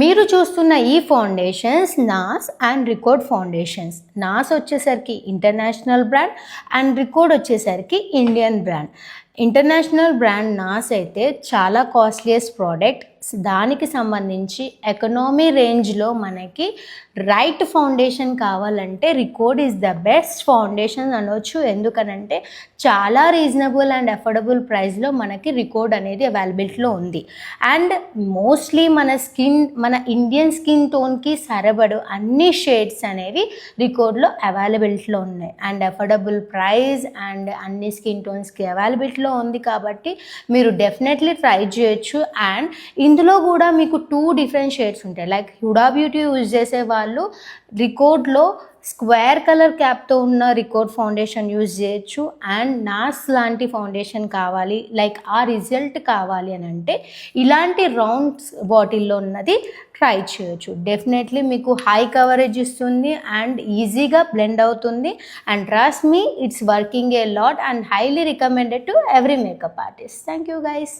మీరు చూస్తున్న ఈ ఫౌండేషన్స్ నాస్ అండ్ రికార్డ్ ఫౌండేషన్స్. నాస్ వచ్చేసరికి ఇంటర్నేషనల్ బ్రాండ్ అండ్ రికార్డ్ వచ్చేసరికి ఇండియన్ బ్రాండ్. ఇంటర్నేషనల్ బ్రాండ్ నాస్ అయితే చాలా కాస్ట్లీయెస్ట్ ప్రోడక్ట్. దానికి సంబంధించి ఎకనామీ రేంజ్లో మనకి రైట్ ఫౌండేషన్ కావాలంటే record is the best foundation అనొచ్చు. ఎందుకనంటే చాలా రీజనబుల్ అండ్ అఫోర్డబుల్ ప్రైస్లో మనకి రికార్డ్ అనేది అవైలబిలిటీలో ఉంది. అండ్ మోస్ట్లీ మన ఇండియన్ స్కిన్ టోన్కి సరిపడు అన్ని షేడ్స్ అనేవి రికార్డ్లో అవైలబిలిటీలో ఉన్నాయి. అండ్ అఫోర్డబుల్ ప్రైస్ అండ్ అన్ని స్కిన్ టోన్స్కి అవైలబిలిటీలో ఉంది కాబట్టి మీరు డెఫినెట్లీ ట్రై చేయొచ్చు. అండ్ ఇందులో కూడా మీకు 2 డిఫరెంట్ షేడ్స్ ఉంటాయి. లైక్ హుడా బ్యూటీ యూజ్ చేసే వాళ్ళు రికార్డ్లో స్క్వేర్ కలర్ క్యాప్తో ఉన్న రికార్డ్ ఫౌండేషన్ యూజ్ చేయొచ్చు. అండ్ నాస్ లాంటి ఫౌండేషన్ కావాలి, లైక్ ఆ రిజల్ట్ కావాలి అని అంటే ఇలాంటి రౌండ్ బాటిల్లో ఉన్నది ట్రై చేయొచ్చు. డెఫినెట్లీ మీకు హై కవరేజ్ ఇస్తుంది అండ్ ఈజీగా బ్లెండ్ అవుతుంది. And trust me, it's working a lot and highly recommended to every makeup artist. Thank you guys.